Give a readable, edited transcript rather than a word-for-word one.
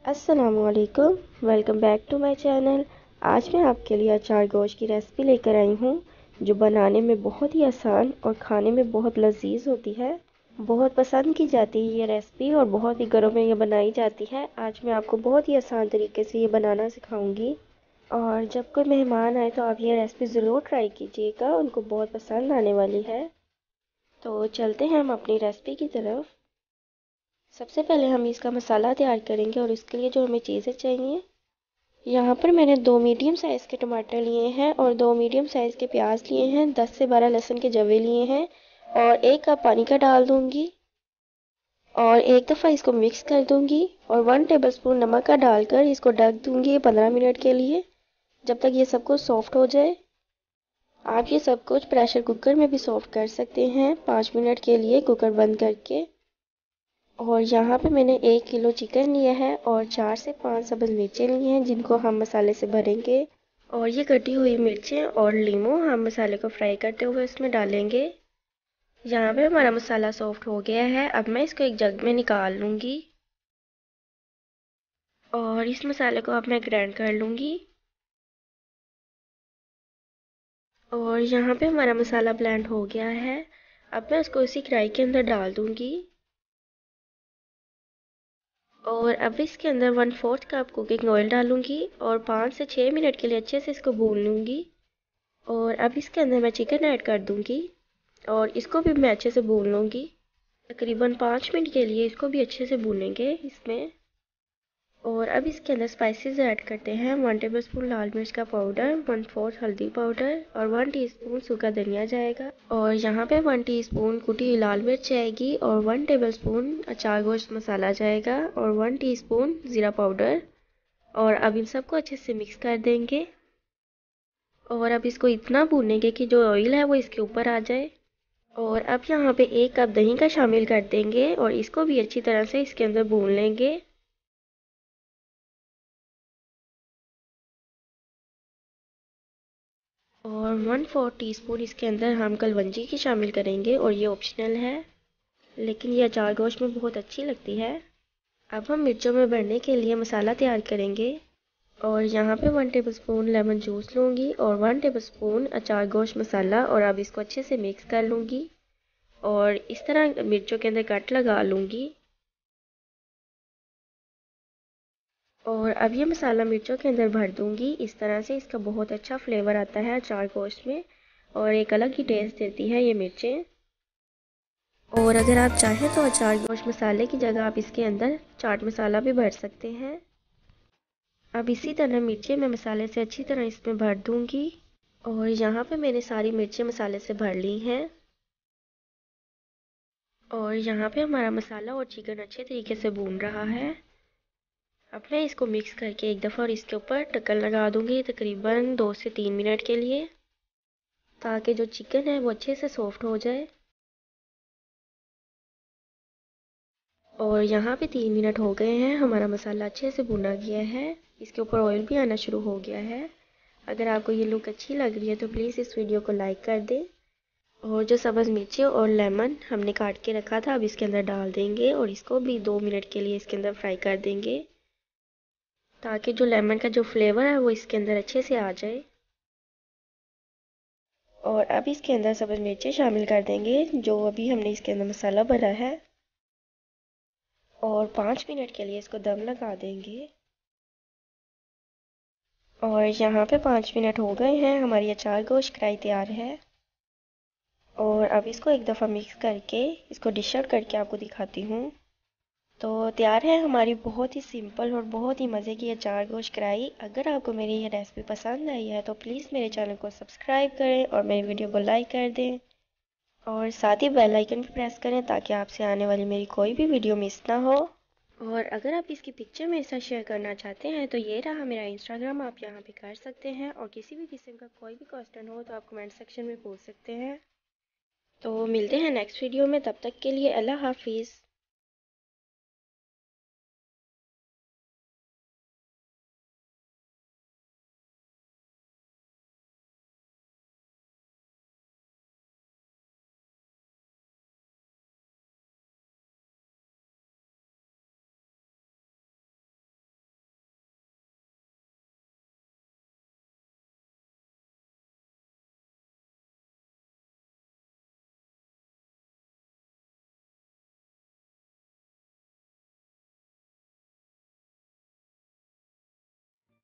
अस्सलामुअलैकुम, welcome back to my channel. आज मैं आपके लिए अचार गोश्त की रेसिपी लेकर आई हूँ जो बनाने में बहुत ही आसान और खाने में बहुत लजीज होती है। बहुत पसंद की जाती है ये रेसिपी और बहुत ही घरों में ये बनाई जाती है। आज मैं आपको बहुत ही आसान तरीके से ये बनाना सिखाऊंगी और जब कोई मेहमान आए तो आप ये रेसिपी ज़रूर ट्राई कीजिएगा, उनको बहुत पसंद आने वाली है। तो चलते हैं हम अपनी रेसिपी की तरफ। सबसे पहले हम इसका मसाला तैयार करेंगे और इसके लिए जो हमें चीज़ें चाहिए, यहाँ पर मैंने 2 मीडियम साइज़ के टमाटर लिए हैं और 2 मीडियम साइज़ के प्याज लिए हैं, 10 से 12 लहसुन के जवे लिए हैं और 1 कप पानी का डाल दूंगी और एक दफ़ा इसको मिक्स कर दूंगी और 1 टेबलस्पून नमक का डालकर इसको ढक दूंगी 15 मिनट के लिए, जब तक ये सब कुछ सॉफ्ट हो जाए। आप ये सब कुछ प्रेशर कुकर में भी सॉफ्ट कर सकते हैं 5 मिनट के लिए कुकर बंद करके। और यहाँ पे मैंने 1 किलो चिकन लिया है और 4 से 5 सब्ज़ मिर्चें ली हैं जिनको हम मसाले से भरेंगे। और ये कटी हुई मिर्चें और लीमू हम मसाले को फ्राई करते हुए इसमें डालेंगे। यहाँ पे हमारा मसाला सॉफ्ट हो गया है। अब मैं इसको एक जग में निकाल लूँगी और इस मसाले को अब मैं ग्राइंड कर लूँगी। और यहाँ पे हमारा मसाला ब्लेंड हो गया है। अब मैं इसको इसी कढ़ाई के अंदर डाल दूँगी और अब इसके अंदर 1/4 कप कुकिंग ऑयल डालूंगी और 5 से 6 मिनट के लिए अच्छे से इसको भून लूँगी। और अब इसके अंदर मैं चिकन ऐड कर दूँगी और इसको भी मैं अच्छे से भून लूँगी। तकरीबन 5 मिनट के लिए इसको भी अच्छे से भूनेंगे इसमें। और अब इसके अंदर स्पाइसेस ऐड करते हैं। 1 टेबलस्पून लाल मिर्च का पाउडर, 1/4 हल्दी पाउडर और 1 टीस्पून सूखा धनिया जाएगा। और यहाँ पे 1 टीस्पून कुटी हुई लाल मिर्च जाएगी और 1 टेबलस्पून अचार गोश्त मसाला जाएगा और 1 टीस्पून ज़ीरा पाउडर। और अब इन सबको अच्छे से मिक्स कर देंगे और अब इसको इतना भूनेंगे कि जो ऑयल है वो इसके ऊपर आ जाए। और अब यहाँ पे 1 कप दही का शामिल कर देंगे और इसको भी अच्छी तरह से इसके अंदर भून लेंगे। और 1/4 टीस्पून इसके अंदर हम कलवंजी की शामिल करेंगे और ये ऑप्शनल है, लेकिन ये अचार गोश्त में बहुत अच्छी लगती है। अब हम मिर्चों में भरने के लिए मसाला तैयार करेंगे और यहाँ पे 1 टेबलस्पून लेमन जूस लूँगी और 1 टेबलस्पून अचार गोश्त मसाला और अब इसको अच्छे से मिक्स कर लूँगी और इस तरह मिर्चों के अंदर कट लगा लूँगी। और अब ये मसाला मिर्चों के अंदर भर दूँगी। इस तरह से इसका बहुत अच्छा फ्लेवर आता है अचार गोश्त में और एक अलग ही टेस्ट देती है ये मिर्चें। और अगर आप चाहें तो अचार गोश्त मसाले की जगह आप इसके अंदर चाट मसाला भी भर सकते हैं। अब इसी तरह मिर्चें मैं मसाले से अच्छी तरह इसमें भर दूँगी और यहाँ पे मैंने सारी मिर्चें मसाले से भर ली हैं। और यहाँ पे हमारा मसाला और चिकन अच्छे तरीके से भून रहा है। अब मैं इसको मिक्स करके एक दफ़ा और इसके ऊपर ढक्कन लगा दूँगी तकरीबन 2 से 3 मिनट के लिए, ताकि जो चिकन है वो अच्छे से सॉफ्ट हो जाए। और यहाँ पे 3 मिनट हो गए हैं, हमारा मसाला अच्छे से भुना गया है, इसके ऊपर ऑयल भी आना शुरू हो गया है। अगर आपको ये लुक अच्छी लग रही है तो प्लीज़ इस वीडियो को लाइक कर दें। और जो सब्ज़ मिर्ची और लेमन हमने काट के रखा था अब इसके अंदर डाल देंगे और इसको भी 2 मिनट के लिए इसके अंदर फ्राई कर देंगे, ताकि जो लेमन का जो फ्लेवर है वो इसके अंदर अच्छे से आ जाए। और अब इसके अंदर सब्ज़ मिर्ची शामिल कर देंगे जो अभी हमने इसके अंदर मसाला भरा है और 5 मिनट के लिए इसको दम लगा देंगे। और यहाँ पे 5 मिनट हो गए हैं, हमारी अचार गोश्त कढ़ाई तैयार है। और अब इसको एक दफ़ा मिक्स करके इसको डिश आउट करके आपको दिखाती हूँ। तो तैयार है हमारी बहुत ही सिंपल और बहुत ही मज़े की अचार गोश्त कढ़ाई। अगर आपको मेरी ये रेसिपी पसंद आई है तो प्लीज़ मेरे चैनल को सब्सक्राइब करें और मेरी वीडियो को लाइक कर दें और साथ ही बेल आइकन भी प्रेस करें ताकि आपसे आने वाली मेरी कोई भी वीडियो मिस ना हो। और अगर आप इसकी पिक्चर मेरे साथ शेयर करना चाहते हैं तो ये रहा मेरा इंस्टाग्राम, आप यहाँ पे कर सकते हैं। और किसी भी किस्म का कोई भी क्वेश्चन हो तो आप कमेंट सेक्शन में पूछ सकते हैं। तो मिलते हैं नेक्स्ट वीडियो में, तब तक के लिए अल्लाह हाफिज़।